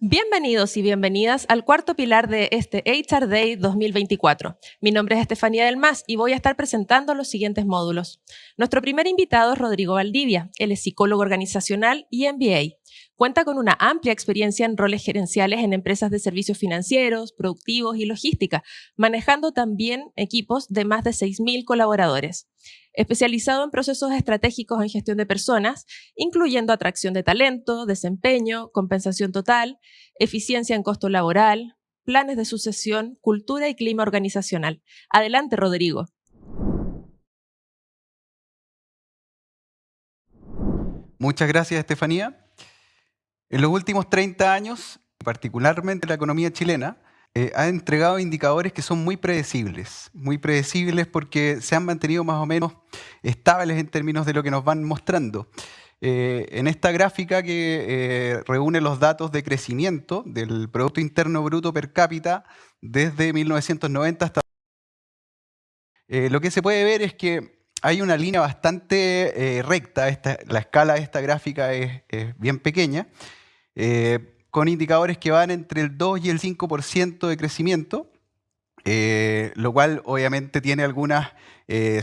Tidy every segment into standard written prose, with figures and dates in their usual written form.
Bienvenidos y bienvenidas al cuarto pilar de este HR Day 2024. Mi nombre es Estefanía del Mas y voy a estar presentando los siguientes módulos. Nuestro primer invitado es Rodrigo Valdivia. Él es psicólogo organizacional y MBA. Cuenta con una amplia experiencia en roles gerenciales en empresas de servicios financieros, productivos y logística, manejando también equipos de más de 6.000 colaboradores. Especializado en procesos estratégicos en gestión de personas, incluyendo atracción de talento, desempeño, compensación total, eficiencia en costo laboral, planes de sucesión, cultura y clima organizacional. Adelante, Rodrigo. Muchas gracias, Estefanía. En los últimos 30 años, particularmente la economía chilena, ha entregado indicadores que son muy predecibles porque se han mantenido más o menos estables en términos de lo que nos van mostrando. En esta gráfica que reúne los datos de crecimiento del Producto Interno Bruto per cápita desde 1990 hasta... lo que se puede ver es que hay una línea bastante recta, la escala de esta gráfica es bien pequeña, con indicadores que van entre el 2 y el 5% de crecimiento, lo cual obviamente tiene algunas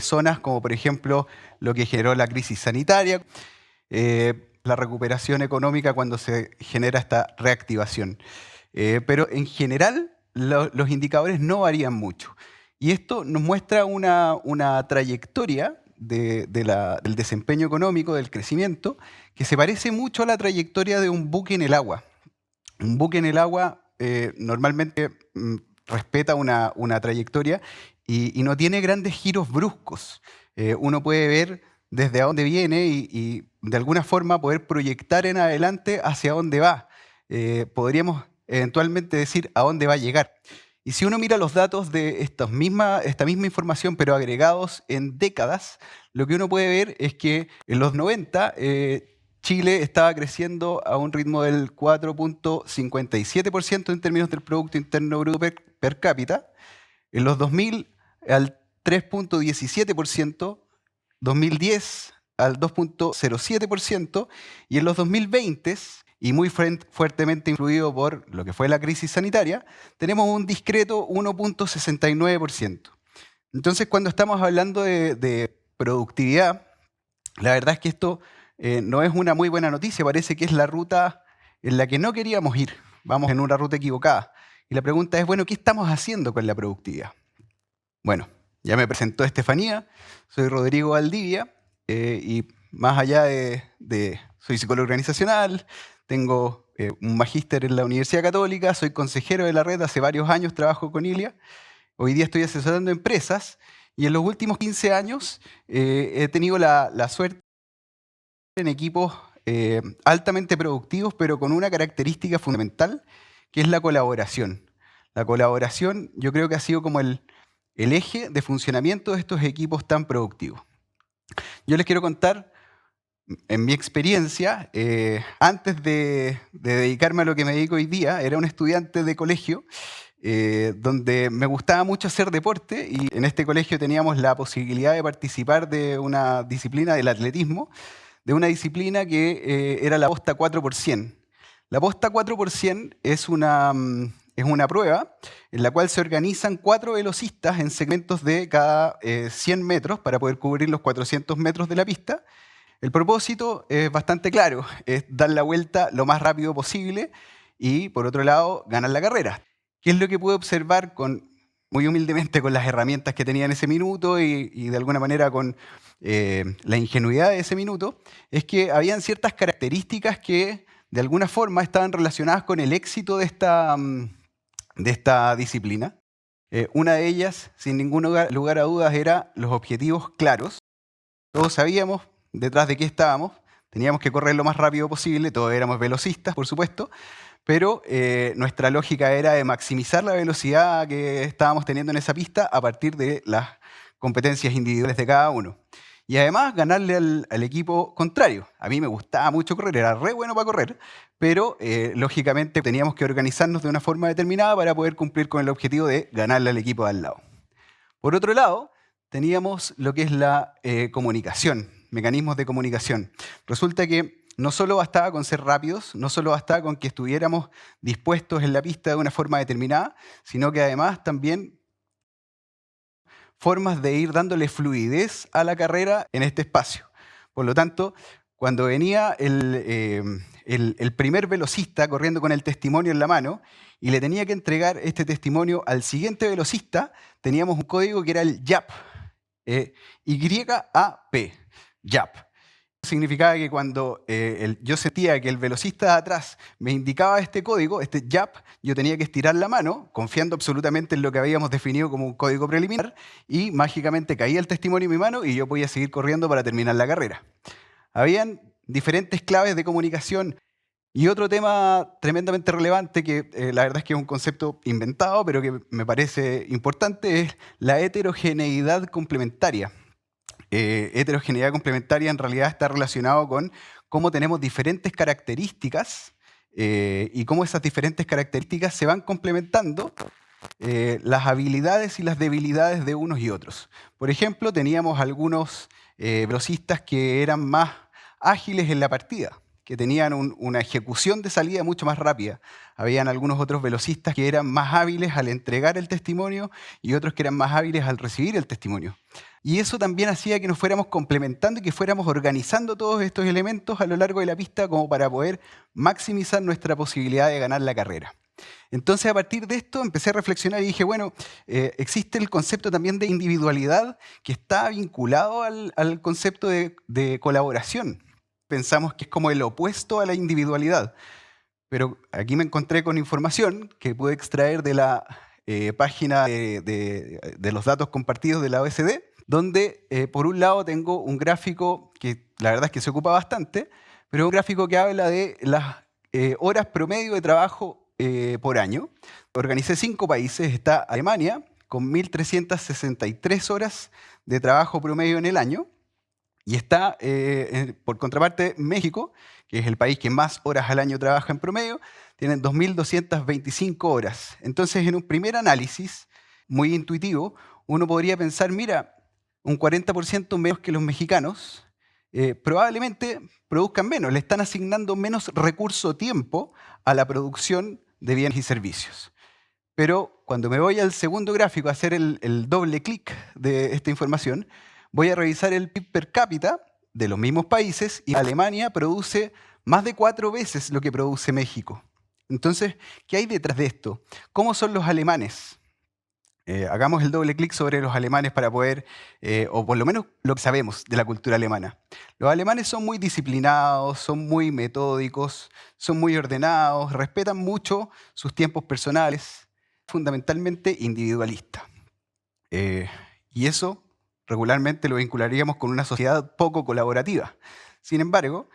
zonas, como por ejemplo lo que generó la crisis sanitaria, la recuperación económica cuando se genera esta reactivación. Pero en general los indicadores no varían mucho. Y esto nos muestra una trayectoria del desempeño económico, del crecimiento, que se parece mucho a la trayectoria de un buque en el agua. Un buque en el agua normalmente respeta una trayectoria y no tiene grandes giros bruscos. Uno puede ver desde dónde viene y de alguna forma poder proyectar en adelante hacia dónde va. Podríamos eventualmente decir a dónde va a llegar. Y si uno mira los datos de esta misma información, pero agregados en décadas, lo que uno puede ver es que en los 90 Chile estaba creciendo a un ritmo del 4.57% en términos del Producto Interno Bruto per cápita, en los 2000 al 3.17%, 2010 al 2.07% y en los 2020, y muy fuertemente influido por lo que fue la crisis sanitaria, tenemos un discreto 1.69%. Entonces, cuando estamos hablando de productividad, la verdad es que esto no es una muy buena noticia, parece que es la ruta en la que no queríamos ir, vamos en una ruta equivocada. Y la pregunta es, bueno, ¿qué estamos haciendo con la productividad? Bueno, ya me presentó Estefanía, soy Rodrigo Valdivia y más allá soy psicólogo organizacional, tengo un magíster en la Universidad Católica, soy consejero de la red, hace varios años trabajo con ILIA, hoy día estoy asesorando empresas y en los últimos 15 años he tenido la suerte en equipos altamente productivos, pero con una característica fundamental, que es la colaboración. La colaboración yo creo que ha sido como el eje de funcionamiento de estos equipos tan productivos. Yo les quiero contar, en mi experiencia, antes de dedicarme a lo que me dedico hoy día, era un estudiante de colegio donde me gustaba mucho hacer deporte y en este colegio teníamos la posibilidad de participar de una disciplina del atletismo, de una disciplina que era la posta 4x100. La posta 4x100 es una prueba en la cual se organizan 4 velocistas en segmentos de cada 100 metros para poder cubrir los 400 metros de la pista. El propósito es bastante claro, es dar la vuelta lo más rápido posible y, por otro lado, ganar la carrera. ¿Qué es lo que pude observar muy humildemente con las herramientas que tenía en ese minuto y de alguna manera con la ingenuidad de ese minuto? Es que habían ciertas características que de alguna forma estaban relacionadas con el éxito de esta disciplina. Una de ellas, sin ningún lugar a dudas, era los objetivos claros. Todos sabíamos detrás de qué estábamos, teníamos que correr lo más rápido posible, todos éramos velocistas, por supuesto, pero nuestra lógica era de maximizar la velocidad que estábamos teniendo en esa pista a partir de las competencias individuales de cada uno. Y además ganarle al equipo contrario. A mí me gustaba mucho correr, era re bueno para correr, pero lógicamente teníamos que organizarnos de una forma determinada para poder cumplir con el objetivo de ganarle al equipo de al lado. Por otro lado, teníamos lo que es la comunicación, mecanismos de comunicación. Resulta que no solo bastaba con ser rápidos, no solo bastaba con que estuviéramos dispuestos en la pista de una forma determinada, sino que además también formas de ir dándole fluidez a la carrera en este espacio. Por lo tanto, cuando venía el primer velocista corriendo con el testimonio en la mano y le tenía que entregar este testimonio al siguiente velocista, teníamos un código que era el YAP, Y-A-P, YAP. Significaba que cuando yo sentía que el velocista de atrás me indicaba este código, este YAP, yo tenía que estirar la mano, confiando absolutamente en lo que habíamos definido como un código preliminar, y mágicamente caía el testimonio en mi mano y yo podía seguir corriendo para terminar la carrera. Habían diferentes claves de comunicación. Y otro tema tremendamente relevante, que la verdad es que es un concepto inventado, pero que me parece importante, es la heterogeneidad complementaria. Heterogeneidad complementaria en realidad está relacionado con cómo tenemos diferentes características y cómo esas diferentes características se van complementando las habilidades y las debilidades de unos y otros. Por ejemplo, teníamos algunos velocistas que eran más ágiles en la partida, que tenían una ejecución de salida mucho más rápida. Habían algunos otros velocistas que eran más hábiles al entregar el testimonio y otros que eran más hábiles al recibir el testimonio. Y eso también hacía que nos fuéramos complementando y que fuéramos organizando todos estos elementos a lo largo de la pista como para poder maximizar nuestra posibilidad de ganar la carrera. Entonces, a partir de esto, empecé a reflexionar y dije, bueno, existe el concepto también de individualidad que está vinculado al concepto de colaboración. Pensamos que es como el opuesto a la individualidad. Pero aquí me encontré con información que pude extraer de la página de los datos compartidos de la OECD, donde por un lado tengo un gráfico que la verdad es que se ocupa bastante, pero es un gráfico que habla de las horas promedio de trabajo por año. Organicé 5 países. Está Alemania, con 1.363 horas de trabajo promedio en el año. Y está, por contraparte, México, que es el país que más horas al año trabaja en promedio, tienen 2.225 horas. Entonces, en un primer análisis muy intuitivo, uno podría pensar, mira, un 40% menos que los mexicanos, probablemente produzcan menos, le están asignando menos recurso-tiempo a la producción de bienes y servicios. Pero cuando me voy al segundo gráfico a hacer el doble clic de esta información, voy a revisar el PIB per cápita de los mismos países y Alemania produce más de 4 veces lo que produce México. Entonces, ¿qué hay detrás de esto? ¿Cómo son los alemanes? Hagamos el doble clic sobre los alemanes para poder, o por lo menos lo que sabemos de la cultura alemana. Los alemanes son muy disciplinados, son muy metódicos, son muy ordenados, respetan mucho sus tiempos personales, fundamentalmente individualistas. Y eso regularmente lo vincularíamos con una sociedad poco colaborativa. Sin embargo,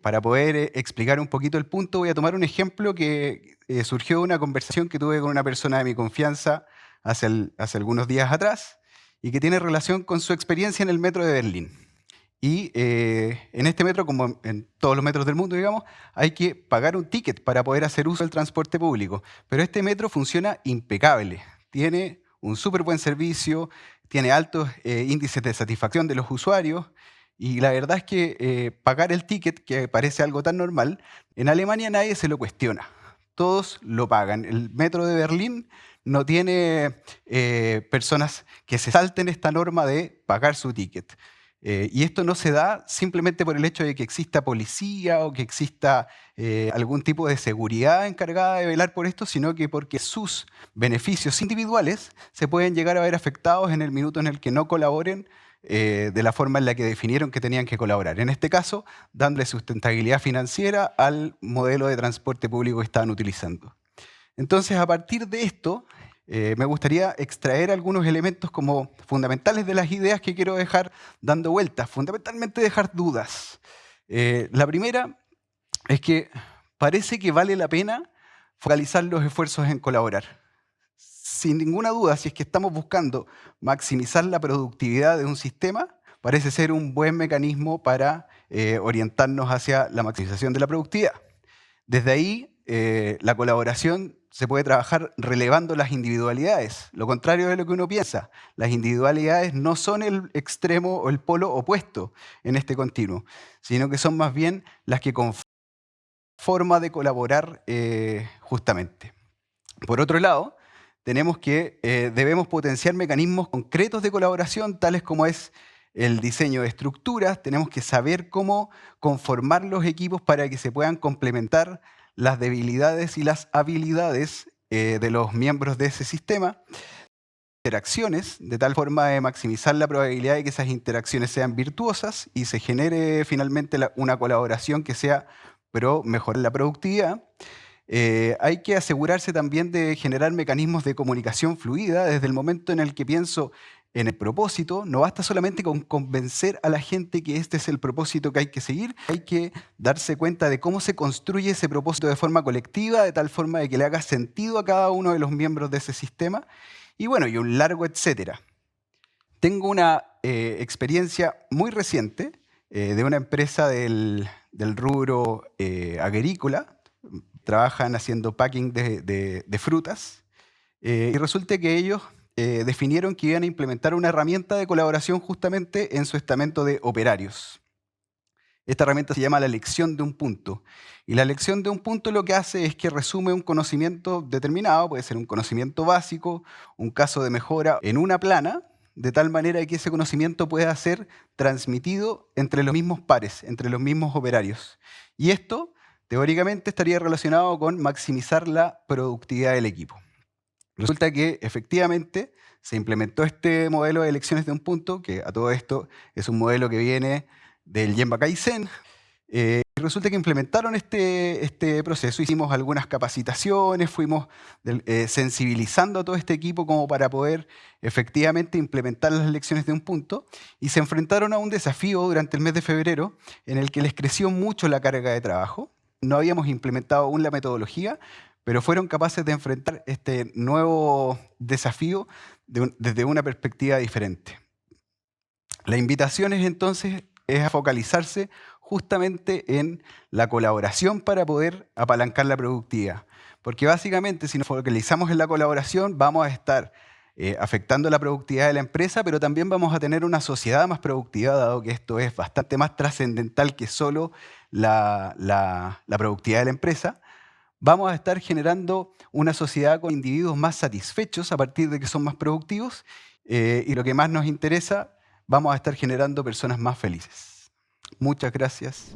para poder explicar un poquito el punto, voy a tomar un ejemplo que surgió de una conversación que tuve con una persona de mi confianza hace algunos días atrás y que tiene relación con su experiencia en el metro de Berlín. Y en este metro, como en todos los metros del mundo, digamos, hay que pagar un ticket para poder hacer uso del transporte público. Pero este metro funciona impecable. Tiene un súper buen servicio, tiene altos índices de satisfacción de los usuarios y la verdad es que pagar el ticket, que parece algo tan normal, en Alemania nadie se lo cuestiona. Todos lo pagan. El metro de Berlín no tiene personas que se salten esta norma de pagar su ticket. Y esto no se da simplemente por el hecho de que exista policía o que exista algún tipo de seguridad encargada de velar por esto, sino que porque sus beneficios individuales se pueden llegar a ver afectados en el minuto en el que no colaboren de la forma en la que definieron que tenían que colaborar. En este caso, dándole sustentabilidad financiera al modelo de transporte público que estaban utilizando. Entonces, a partir de esto, me gustaría extraer algunos elementos como fundamentales de las ideas que quiero dejar dando vueltas, fundamentalmente dejar dudas. La primera es que parece que vale la pena focalizar los esfuerzos en colaborar. Sin ninguna duda, si es que estamos buscando maximizar la productividad de un sistema, parece ser un buen mecanismo para orientarnos hacia la maximización de la productividad. Desde ahí, la colaboración se puede trabajar relevando las individualidades. Lo contrario de lo que uno piensa. Las individualidades no son el extremo o el polo opuesto en este continuo, sino que son más bien las que conforman forma de colaborar justamente. Por otro lado, tenemos que debemos potenciar mecanismos concretos de colaboración, tales como es el diseño de estructuras. Tenemos que saber cómo conformar los equipos para que se puedan complementar las debilidades y las habilidades de los miembros de ese sistema. Interacciones, de tal forma de maximizar la probabilidad de que esas interacciones sean virtuosas y se genere finalmente una colaboración que sea pro mejorar la productividad. Hay que asegurarse también de generar mecanismos de comunicación fluida. Desde el momento en el que pienso en el propósito, no basta solamente con convencer a la gente que este es el propósito que hay que seguir, hay que darse cuenta de cómo se construye ese propósito de forma colectiva, de tal forma de que le haga sentido a cada uno de los miembros de ese sistema, y bueno, y un largo etcétera. Tengo una experiencia muy reciente de una empresa del rubro agrícola. Trabajan haciendo packing de frutas, y resulta que ellos definieron que iban a implementar una herramienta de colaboración justamente en su estamento de operarios. Esta herramienta se llama la lección de un punto. Y la lección de un punto lo que hace es que resume un conocimiento determinado, puede ser un conocimiento básico, un caso de mejora en una plana, de tal manera que ese conocimiento pueda ser transmitido entre los mismos pares, entre los mismos operarios. Y esto, teóricamente, estaría relacionado con maximizar la productividad del equipo. Resulta que efectivamente se implementó este modelo de lecciones de un punto, que a todo esto es un modelo que viene del Genba Kaizen. Y resulta que implementaron este proceso, hicimos algunas capacitaciones, fuimos sensibilizando a todo este equipo como para poder efectivamente implementar las lecciones de un punto, y se enfrentaron a un desafío durante el mes de febrero en el que les creció mucho la carga de trabajo. No habíamos implementado aún la metodología, pero fueron capaces de enfrentar este nuevo desafío desde una perspectiva diferente. La invitación es entonces a focalizarse justamente en la colaboración para poder apalancar la productividad. Porque básicamente si nos focalizamos en la colaboración vamos a estar afectando la productividad de la empresa, pero también vamos a tener una sociedad más productiva, dado que esto es bastante más trascendental que solo la productividad de la empresa. Vamos a estar generando una sociedad con individuos más satisfechos a partir de que son más productivos, y lo que más nos interesa, vamos a estar generando personas más felices. Muchas gracias.